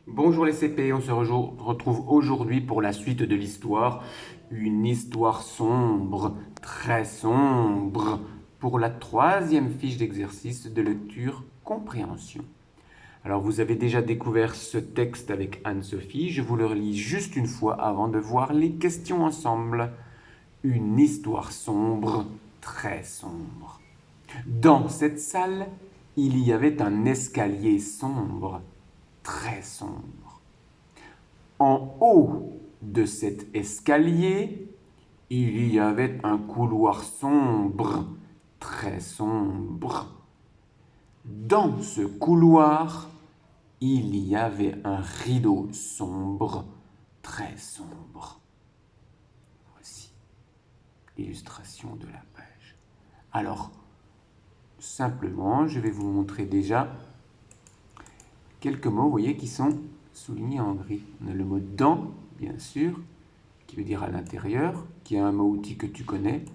Bonjour les CP, on se retrouve aujourd'hui pour la suite de l'histoire. Une histoire sombre, très sombre, pour la troisième fiche d'exercice de lecture compréhension. Alors vous avez déjà découvert ce texte avec Anne-Sophie, je vous le relis juste une fois avant de voir les questions ensemble. Une histoire sombre, très sombre. Dans cette salle, il y avait un escalier sombre, très sombre. En haut de cet escalier, il y avait un couloir sombre, très sombre. Dans ce couloir, il y avait un rideau sombre, très sombre. Voici l'illustration de la page. Alors, simplement, je vais vous montrer déjà quelques mots, vous voyez, qui sont soulignés en gris. On a le mot dans, bien sûr, qui veut dire à l'intérieur, qui est un mot outil que tu connais.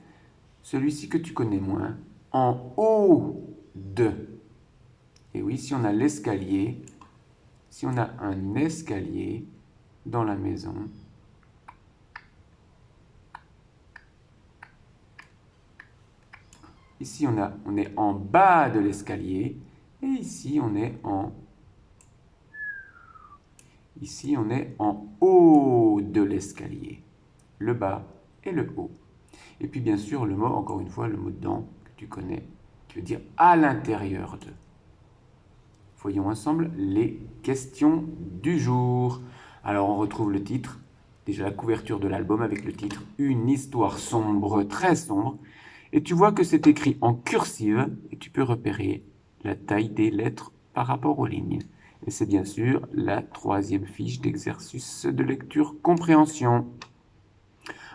Celui-ci que tu connais moins, en haut de. Et oui, si on a l'escalier, si on a un escalier dans la maison, ici on est en bas de l'escalier, et ici on est en haut de l'escalier, le bas et le haut. Et puis bien sûr le mot, encore une fois, le mot dans que tu connais, qui veut dire à l'intérieur de. Voyons ensemble les questions du jour. Alors on retrouve le titre, déjà la couverture de l'album avec le titre Une histoire sombre, très sombre. Et tu vois que c'est écrit en cursive et tu peux repérer la taille des lettres par rapport aux lignes. Et c'est bien sûr la troisième fiche d'exercice de lecture compréhension.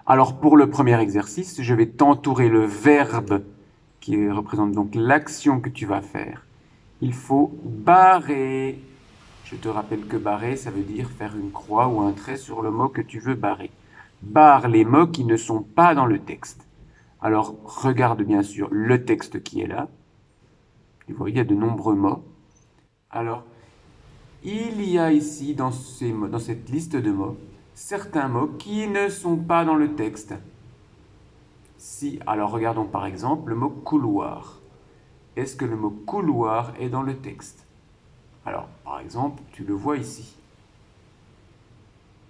Alors pour le premier exercice, je vais t'entourer le verbe qui représente donc l'action que tu vas faire. Il faut barrer. Je te rappelle que barrer, ça veut dire faire une croix ou un trait sur le mot que tu veux barrer. Barre les mots qui ne sont pas dans le texte. Alors, regarde bien sûr le texte qui est là. Tu vois, il y a de nombreux mots. Alors, il y a ici, dans cette liste de mots, certains mots qui ne sont pas dans le texte. Si, alors regardons par exemple le mot couloir. Est-ce que le mot couloir est dans le texte? Alors, par exemple, tu le vois ici.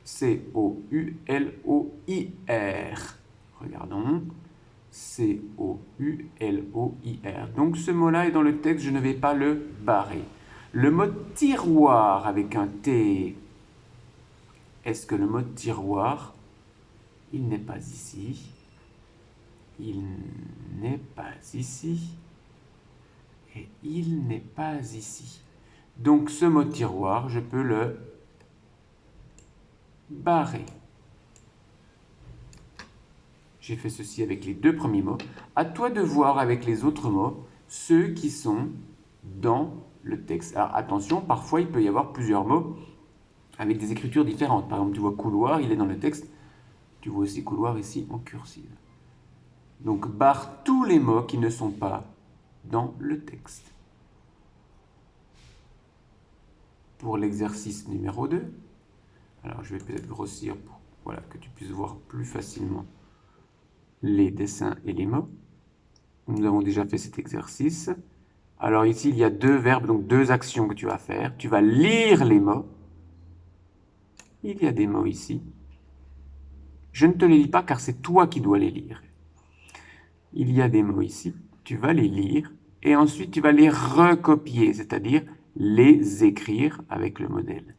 C-O-U-L-O-I-R. Regardons. C-O-U-L-O-I-R. Donc ce mot-là est dans le texte, je ne vais pas le barrer. Le mot tiroir avec un T. Est-ce que le mot tiroir, il n'est pas ici? Il n'est pas ici. Et il n'est pas ici. Donc ce mot tiroir, je peux le barrer. J'ai fait ceci avec les deux premiers mots. À toi de voir avec les autres mots ceux qui sont dans le texte. Alors attention, parfois il peut y avoir plusieurs mots avec des écritures différentes. Par exemple, tu vois couloir, il est dans le texte. Tu vois aussi couloir ici en cursive. Donc barre tous les mots qui ne sont pas dans le texte. Pour l'exercice numéro 2, alors je vais peut-être grossir pour voilà, que tu puisses voir plus facilement les dessins et les mots. Nous avons déjà fait cet exercice. Alors ici, il y a deux verbes, donc deux actions que tu vas faire. Tu vas lire les mots. Il y a des mots ici. Je ne te les lis pas car c'est toi qui dois les lire. Il y a des mots ici. Tu vas les lire et ensuite tu vas les recopier, c'est-à-dire les écrire avec le modèle.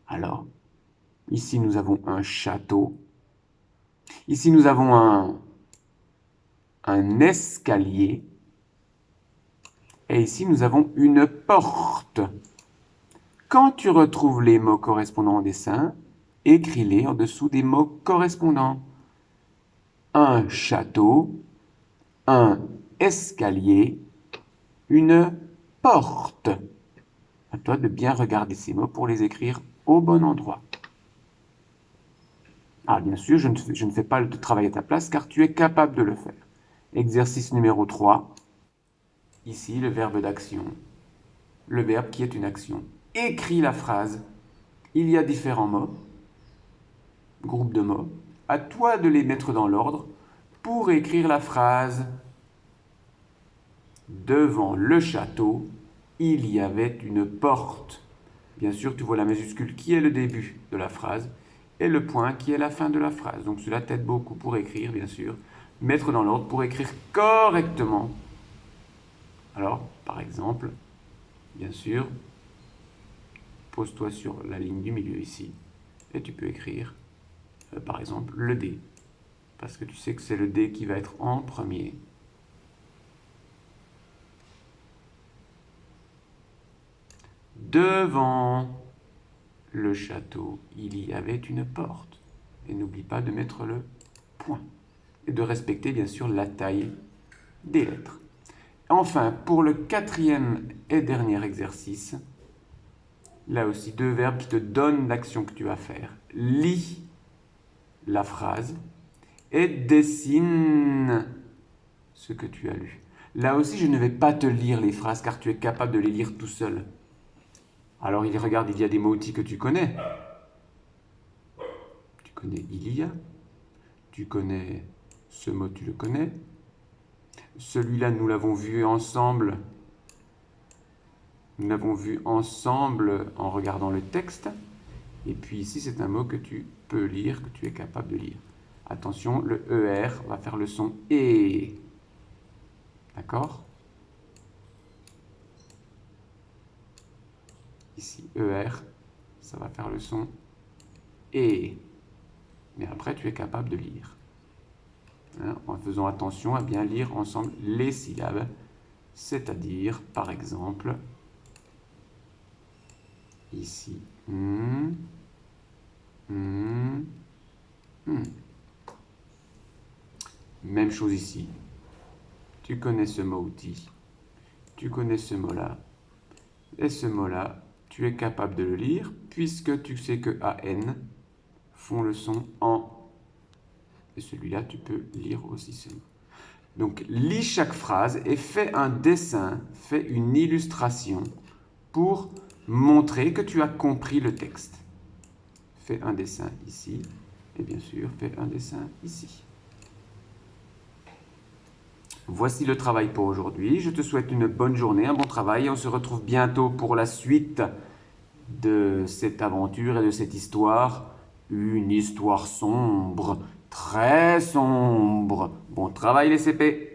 Alors, ici nous avons un château. Ici nous avons un escalier. Et ici nous avons une porte. Quand tu retrouves les mots correspondants au dessin, écris-les en dessous des mots correspondants. Un château, un escalier, une porte. À toi de bien regarder ces mots pour les écrire au bon endroit. Ah, bien sûr, je ne fais pas le travail à ta place car tu es capable de le faire. Exercice numéro 3. Ici, le verbe d'action. Le verbe qui est une action. Écris la phrase Il y a différents mots, groupes de mots. À toi de les mettre dans l'ordre pour écrire la phrase. Devant le château, il y avait une porte. Bien sûr, tu vois la majuscule qui est le début de la phrase et le point qui est la fin de la phrase. Donc cela t'aide beaucoup pour écrire, bien sûr. Mettre dans l'ordre pour écrire correctement. Alors, par exemple, bien sûr, pose-toi sur la ligne du milieu ici et tu peux écrire, par exemple, le D. Parce que tu sais que c'est le D qui va être en premier. Devant le château, il y avait une porte. Et n'oublie pas de mettre le point. Et de respecter, bien sûr, la taille des lettres. Enfin, pour le quatrième et dernier exercice, là aussi, deux verbes qui te donnent l'action que tu vas faire. Lis la phrase et dessine ce que tu as lu. Là aussi, je ne vais pas te lire les phrases car tu es capable de les lire tout seul. Alors, regarde, il y a des mots-outils que tu connais. Tu connais il y a. Tu connais ce mot, tu le connais. Celui-là, nous l'avons vu ensemble. Nous l'avons vu ensemble en regardant le texte. Et puis ici, c'est un mot que tu peux lire, que tu es capable de lire. Attention, le ER va faire le son E. D'accord? Ici, ER, ça va faire le son E. Mais après, tu es capable de lire. Hein, en faisant attention à bien lire ensemble les syllabes. C'est-à-dire, par exemple, ici, Même chose ici. Tu connais ce mot-outil. Tu connais ce mot-là. Et ce mot-là, tu es capable de le lire puisque tu sais que AN font le son en. Et celui-là, tu peux lire aussi ce mot. Donc, lis chaque phrase et fais un dessin, fais une illustration pour montrer que tu as compris le texte. Fais un dessin ici et bien sûr, fais un dessin ici. Voici le travail pour aujourd'hui. Je te souhaite une bonne journée, un bon travail et on se retrouve bientôt pour la suite de cette aventure et de cette histoire. Une histoire sombre, très sombre. Bon travail les CP!